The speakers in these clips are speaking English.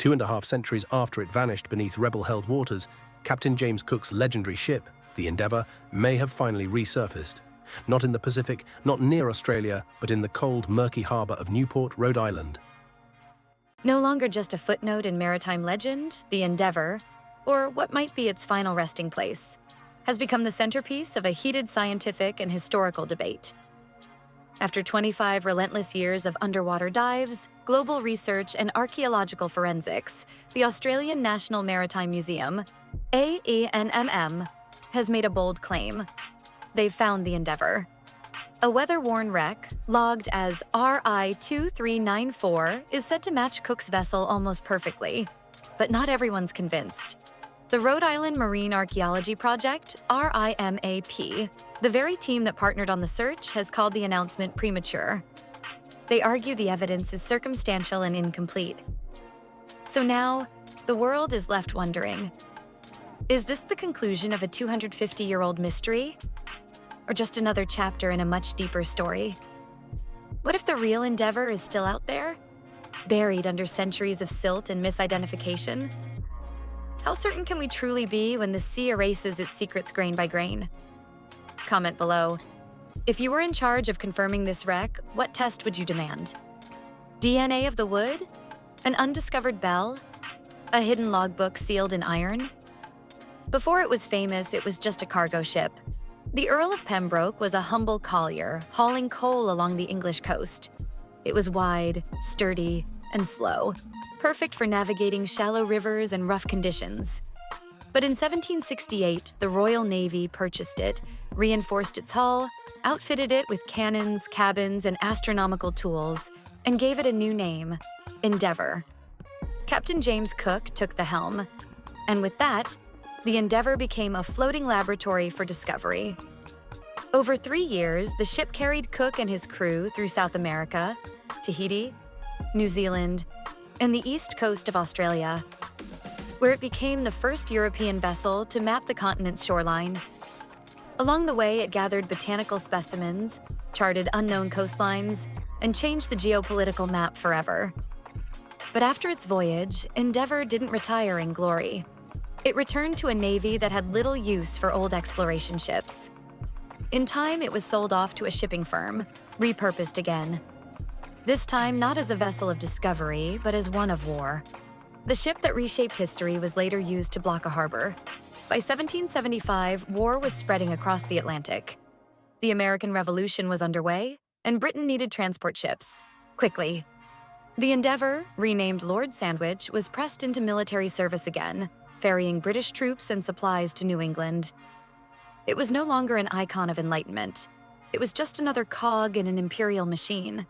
2.5 centuries after it vanished beneath rebel-held waters, Captain James Cook's legendary ship, the Endeavour, may have finally resurfaced. Not in the Pacific, not near Australia, but in the cold, murky harbour of Newport, Rhode Island. No longer just a footnote in maritime legend, the Endeavour, or what might be its final resting place, has become the centerpiece of a heated scientific and historical debate. After 25 relentless years of underwater dives, global research, and archaeological forensics, the Australian National Maritime Museum, AENMM, has made a bold claim. They've found the Endeavour. A weather-worn wreck, logged as RI-2394, is said to match Cook's vessel almost perfectly. But not everyone's convinced. The Rhode Island Marine Archaeology Project, RIMAP, the very team that partnered on the search, has called the announcement premature. They argue the evidence is circumstantial and incomplete. So now, the world is left wondering, is this the conclusion of a 250-year-old mystery? Or just another chapter in a much deeper story? What if the real Endeavour is still out there, buried under centuries of silt and misidentification? How certain can we truly be when the sea erases its secrets grain by grain? Comment below. If you were in charge of confirming this wreck, what test would you demand? DNA of the wood? An undiscovered bell? A hidden logbook sealed in iron? Before it was famous, it was just a cargo ship. The Earl of Pembroke was a humble collier, hauling coal along the English coast. It was wide, sturdy, and slow, perfect for navigating shallow rivers and rough conditions. But in 1768, the Royal Navy purchased it, reinforced its hull, outfitted it with cannons, cabins, and astronomical tools, and gave it a new name, Endeavour. Captain James Cook took the helm, and with that, the Endeavour became a floating laboratory for discovery. Over 3 years, the ship carried Cook and his crew through South America, Tahiti, New Zealand, and the east coast of Australia, where it became the first European vessel to map the continent's shoreline. Along the way, it gathered botanical specimens, charted unknown coastlines, and changed the geopolitical map forever. But after its voyage, Endeavour didn't retire in glory. It returned to a navy that had little use for old exploration ships. In time, it was sold off to a shipping firm, repurposed again. This time not as a vessel of discovery, but as one of war. The ship that reshaped history was later used to block a harbor. By 1775, war was spreading across the Atlantic. The American Revolution was underway, and Britain needed transport ships, quickly. The Endeavour, renamed Lord Sandwich, was pressed into military service again, ferrying British troops and supplies to New England. It was no longer an icon of enlightenment. It was just another cog in an imperial machine.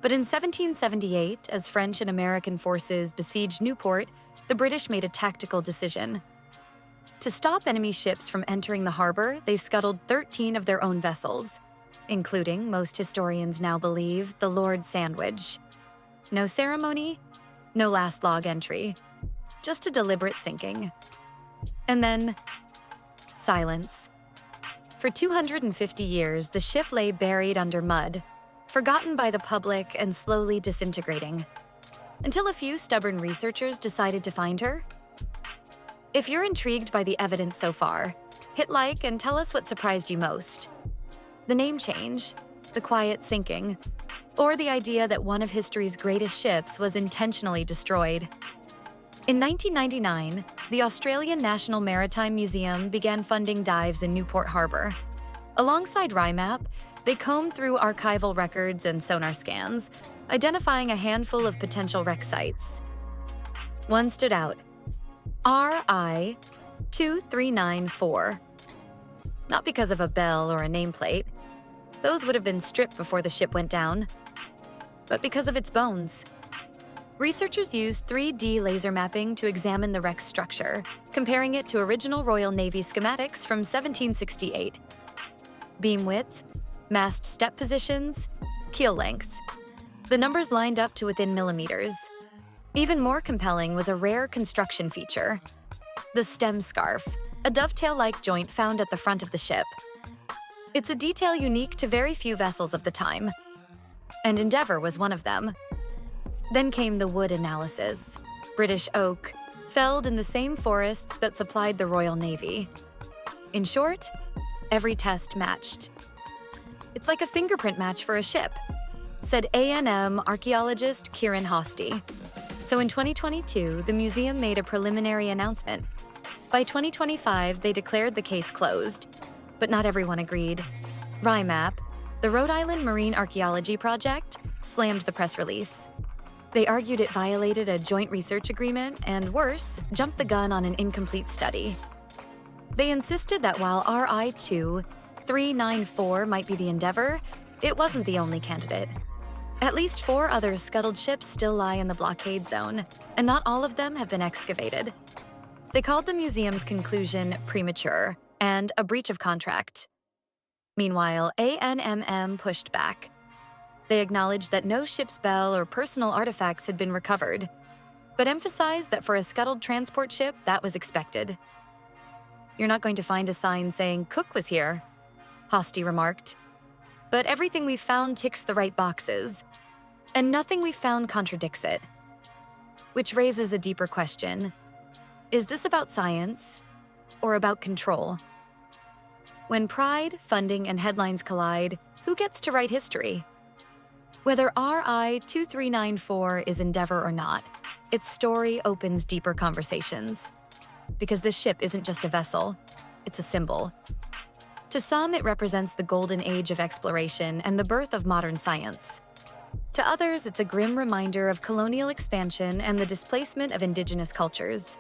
But in 1778, as French and American forces besieged Newport, the British made a tactical decision. To stop enemy ships from entering the harbor, they scuttled 13 of their own vessels, including, most historians now believe, the Lord Sandwich. No ceremony, no last log entry, just a deliberate sinking. And then, silence. For 250 years, the ship lay buried under mud, forgotten by the public and slowly disintegrating, until a few stubborn researchers decided to find her. If you're intrigued by the evidence so far, hit like and tell us what surprised you most. The name change, the quiet sinking, or the idea that one of history's greatest ships was intentionally destroyed. In 1999, the Australian National Maritime Museum began funding dives in Newport Harbour. Alongside RIMAP, they combed through archival records and sonar scans, identifying a handful of potential wreck sites. One stood out, RI-2394. Not because of a bell or a nameplate. Those would have been stripped before the ship went down. But because of its bones. Researchers used 3D laser mapping to examine the wreck's structure, comparing it to original Royal Navy schematics from 1768. Beam width, mast step positions, keel length. The numbers lined up to within millimeters. Even more compelling was a rare construction feature, the stem scarf, a dovetail-like joint found at the front of the ship. It's a detail unique to very few vessels of the time, and Endeavour was one of them. Then came the wood analysis. British oak, felled in the same forests that supplied the Royal Navy. In short, every test matched. It's like a fingerprint match for a ship, said A&M archaeologist Kieran Hosty. So in 2022, the museum made a preliminary announcement. By 2025, they declared the case closed, but not everyone agreed. RIMAP, the Rhode Island Marine Archaeology Project, slammed the press release. They argued it violated a joint research agreement and, worse, jumped the gun on an incomplete study. They insisted that while RI-2394 might be the Endeavour, it wasn't the only candidate. At least 4 other scuttled ships still lie in the blockade zone, and not all of them have been excavated. They called the museum's conclusion premature and a breach of contract. Meanwhile, ANMM pushed back. They acknowledged that no ship's bell or personal artifacts had been recovered, but emphasized that for a scuttled transport ship, that was expected. "You're not going to find a sign saying Cook was here," Hosty remarked. "But everything we've found ticks the right boxes, and nothing we've found contradicts it." Which raises a deeper question. Is this about science or about control? When pride, funding, and headlines collide, who gets to write history? Whether RI-2394 is Endeavour or not, its story opens deeper conversations. Because this ship isn't just a vessel, it's a symbol. To some, it represents the golden age of exploration and the birth of modern science. To others, it's a grim reminder of colonial expansion and the displacement of indigenous cultures.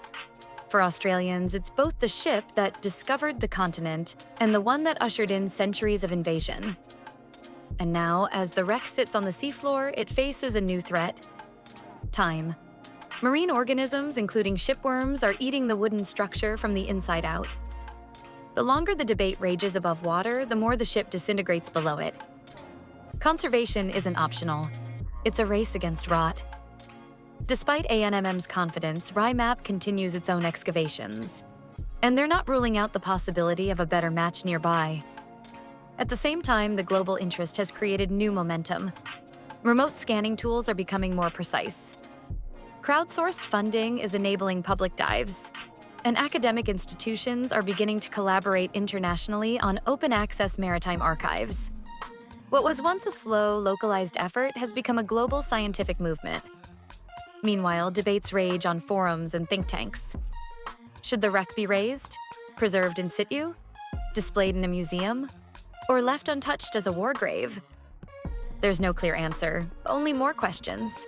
For Australians, it's both the ship that discovered the continent and the one that ushered in centuries of invasion. And now, as the wreck sits on the seafloor, it faces a new threat: time. Marine organisms, including shipworms, are eating the wooden structure from the inside out. The longer the debate rages above water, the more the ship disintegrates below it. Conservation isn't optional. It's a race against rot. Despite ANMM's confidence, RIMAP continues its own excavations. And they're not ruling out the possibility of a better match nearby. At the same time, the global interest has created new momentum. Remote scanning tools are becoming more precise. Crowdsourced funding is enabling public dives, and academic institutions are beginning to collaborate internationally on open-access maritime archives. What was once a slow, localized effort has become a global scientific movement. Meanwhile, debates rage on forums and think tanks. Should the wreck be raised, preserved in situ, displayed in a museum, or left untouched as a war grave? There's no clear answer, only more questions.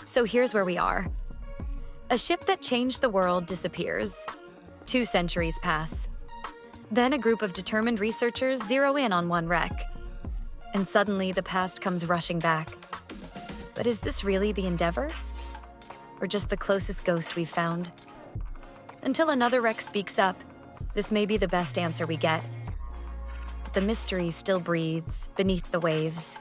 So here's where we are. A ship that changed the world disappears. 2 centuries pass. Then a group of determined researchers zero in on one wreck. And suddenly the past comes rushing back. But is this really the Endeavour? Or just the closest ghost we've found? Until another wreck speaks up, this may be the best answer we get. But the mystery still breathes beneath the waves.